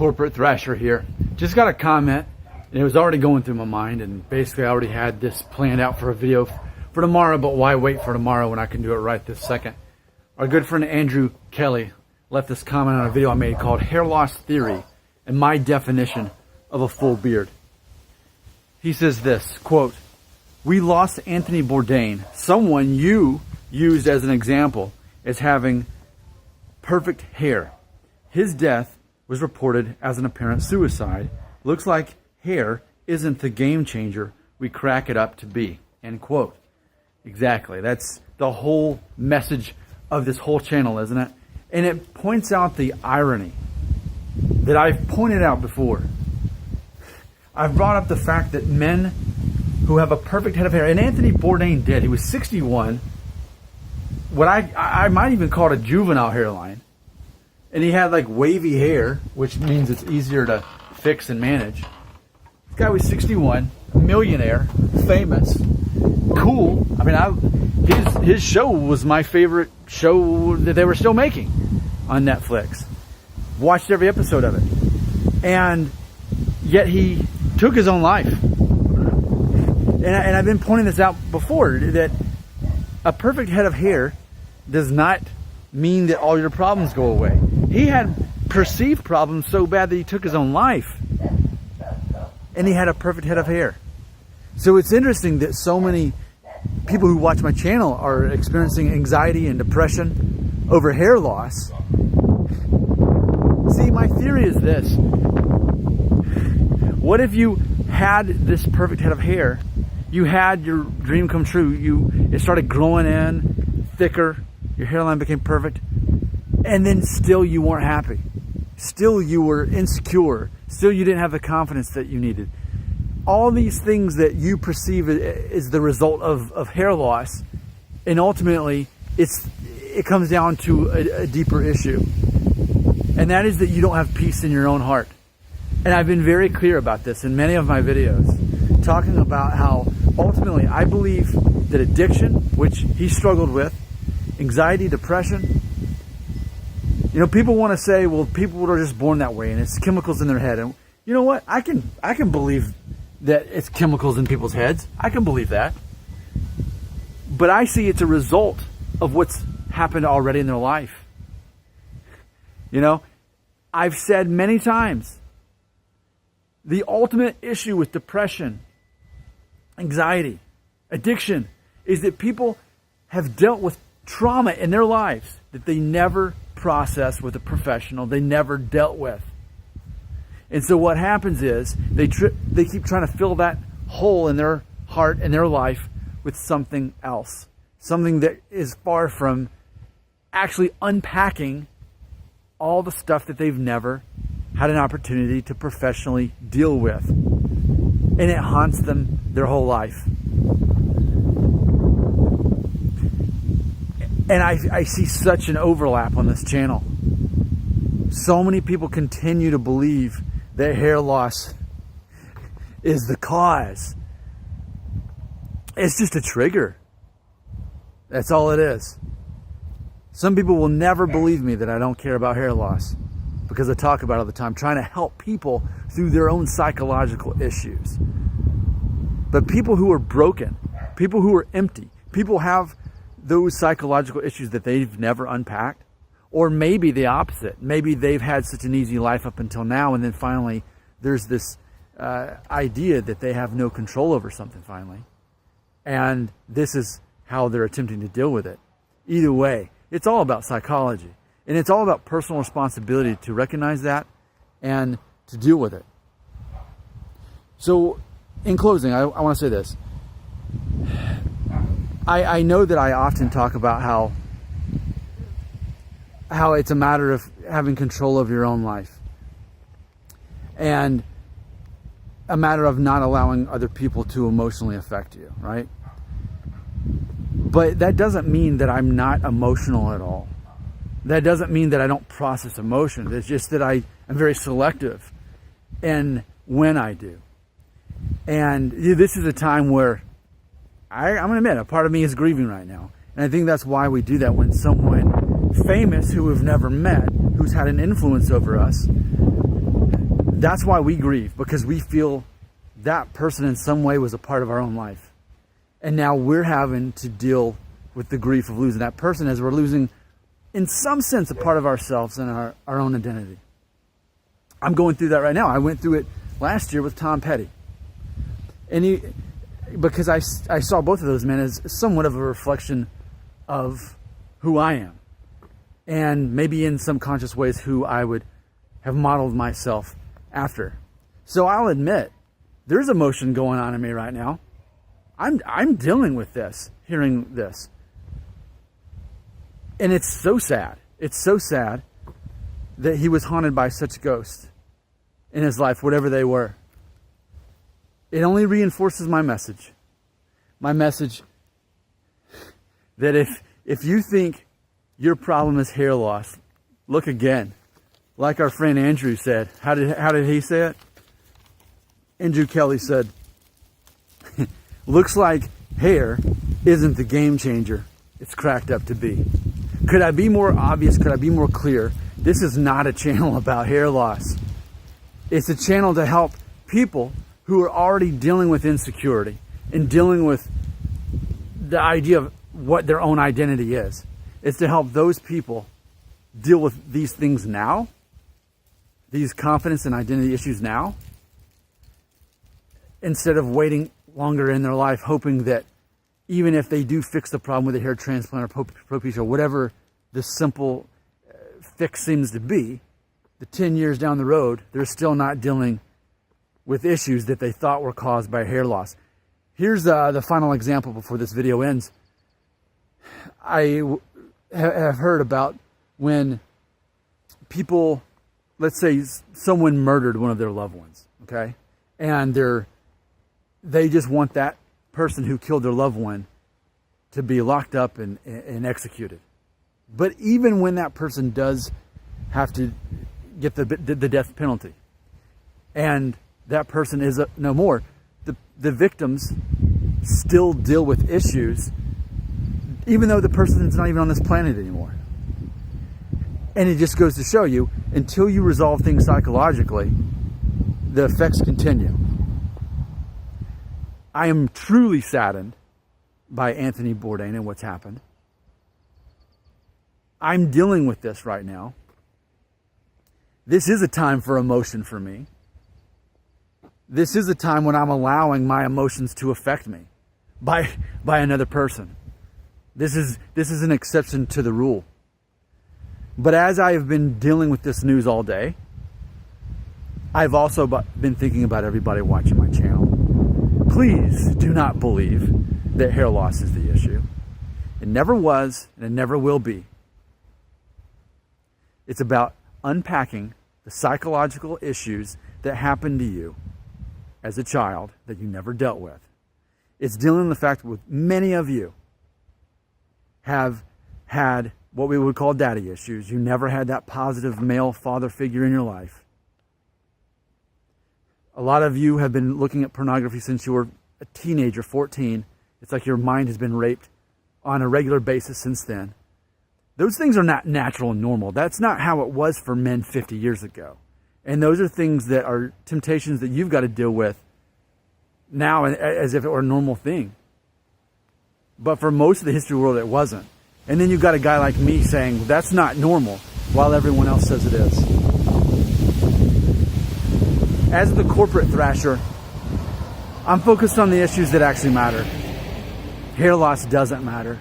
corporate thrasher here. Just got a comment, and it was already going through my mind, and basically I already had this planned out for a video for tomorrow, but why wait for tomorrow when I can do it right this second? Our good friend Andrew Kelly left this comment on a video I made called Hair Loss Theory and My Definition of a Full Beard. He says this, quote, "We lost Anthony Bourdain, someone you used as an example as having perfect hair. His death was reported as an apparent suicide. Looks like hair isn't the game changer we crack it up to be." End quote. Exactly. That's the whole message of this whole channel, isn't it? And it points out the irony that I've pointed out before. I've brought up the fact that men who have a perfect head of hair, and Anthony Bourdain did, he was 61, what I might even call it a juvenile hairline. And he had like wavy hair, which means it's easier to fix and manage. This guy was 61, a millionaire, famous, cool. I mean, his show was my favorite show that they were still making on Netflix. Watched every episode of it. And yet he took his own life. And I've been pointing this out before, that a perfect head of hair does not mean that all your problems go away. He had perceived problems so bad that he took his own life. And he had a perfect head of hair. So it's interesting that so many people who watch my channel are experiencing anxiety and depression over hair loss. See, my theory is this. What if you had this perfect head of hair? You had your dream come true. It started growing in, thicker. Your hairline became perfect. And then still you weren't happy. Still you were insecure. Still you didn't have the confidence that you needed. All these things that you perceive as the result of hair loss, and ultimately it comes down to a deeper issue. And that is that you don't have peace in your own heart. And I've been very clear about this in many of my videos, talking about how ultimately I believe that addiction, which he struggled with, anxiety, depression, people want to say, well, people are just born that way and it's chemicals in their head. And you know what? I can believe that it's chemicals in people's heads. I can believe that. But I see it's a result of what's happened already in their life. I've said many times, the ultimate issue with depression, anxiety, addiction, is that people have dealt with trauma in their lives that they never processed with a professional, they never dealt with. And so what happens is they keep trying to fill that hole in their heart and their life with something else. Something that is far from actually unpacking all the stuff that they've never had an opportunity to professionally deal with. And it haunts them their whole life. And I see such an overlap on this channel. So many people continue to believe that hair loss is the cause. It's just a trigger. That's all it is. Some people will never believe me that I don't care about hair loss, because I talk about it all the time, trying to help people through their own psychological issues. But people who are broken, people who are empty, people have those psychological issues that they've never unpacked. Or maybe the opposite. Maybe they've had such an easy life up until now, and then finally there's this idea that they have no control over something finally. And this is how they're attempting to deal with it. Either way, it's all about psychology. And it's all about personal responsibility to recognize that and to deal with it. So, in closing, I want to say this. I know that I often talk about how it's a matter of having control of your own life. And a matter of not allowing other people to emotionally affect you, right? But that doesn't mean that I'm not emotional at all. That doesn't mean that I don't process emotions. It's just that I'm very selective in when I do. And this is a time where I'm going to admit, a part of me is grieving right now. And I think that's why we do that when someone famous who we've never met, who's had an influence over us, That's why we grieve, because we feel that person in some way was a part of our own life. And now we're having to deal with the grief of losing that person, as we're losing, in some sense, a part of ourselves and our own identity. I'm going through that right now. I went through it last year with Tom Petty. And because I saw both of those men as somewhat of a reflection of who I am. And maybe in some conscious ways who I would have modeled myself after. So I'll admit, there's emotion going on in me right now. I'm dealing with this, hearing this. And it's so sad. It's so sad that he was haunted by such ghosts in his life, whatever they were. It only reinforces my message. My message that if you think your problem is hair loss, look again. Like our friend Andrew said. How did he say it? Andrew Kelly said, looks like hair isn't the game changer it's cracked up to be. Could I be more obvious? Could I be more clear? This is not a channel about hair loss. It's a channel to help people who are already dealing with insecurity and dealing with the idea of what their own identity is. It's to help those people deal with these things now, these confidence and identity issues now, instead of waiting longer in their life, hoping that even if they do fix the problem with a hair transplant or propecia or whatever the simple fix seems to be, the 10 years down the road, they're still not dealing with issues that they thought were caused by hair loss. Here's the final example before this video ends. I have heard about when people, let's say someone murdered one of their loved ones, okay? And they just want that person who killed their loved one to be locked up and executed. But even when that person does have to get the death penalty and that person is no more, the victims still deal with issues even though the person is not even on this planet anymore. And it just goes to show you, until you resolve things psychologically, the effects continue. I am truly saddened by Anthony Bourdain and what's happened. I'm dealing with this right now. This is a time for emotion for me. This is a time when I'm allowing my emotions to affect me by another person. This is an exception to the rule. But as I have been dealing with this news all day, I've also been thinking about everybody watching my channel. Please do not believe that hair loss is the issue. It never was, and it never will be. It's about unpacking the psychological issues that happened to you as a child that you never dealt with. It's dealing with the fact that many of you have had what we would call daddy issues. You never had that positive male father figure in your life. A lot of you have been looking at pornography since you were a teenager, 14. It's like your mind has been raped on a regular basis since then. Those things are not natural and normal. That's not how it was for men 50 years ago. And those are things that are temptations that you've got to deal with now as if it were a normal thing. But for most of the history world, it wasn't. And then you've got a guy like me saying, that's not normal, while everyone else says it is. As the corporate thrasher, I'm focused on the issues that actually matter. Hair loss doesn't matter.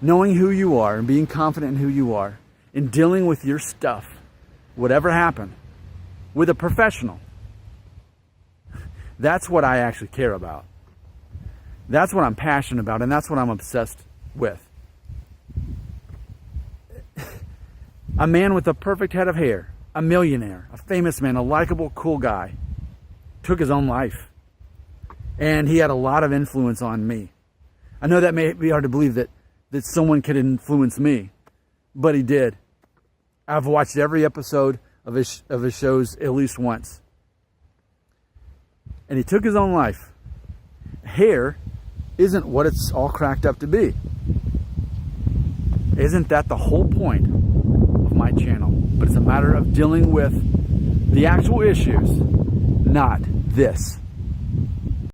Knowing who you are and being confident in who you are and dealing with your stuff, whatever happened, with a professional. That's what I actually care about. That's what I'm passionate about, and that's what I'm obsessed with. A man with a perfect head of hair, a millionaire, a famous man, a likable, cool guy, took his own life. And he had a lot of influence on me. I know that may be hard to believe that someone could influence me, but he did. I've watched every episode of his shows at least once. And he took his own life. Hair isn't what it's all cracked up to be. Isn't that the whole point of my channel? But it's a matter of dealing with the actual issues, not this.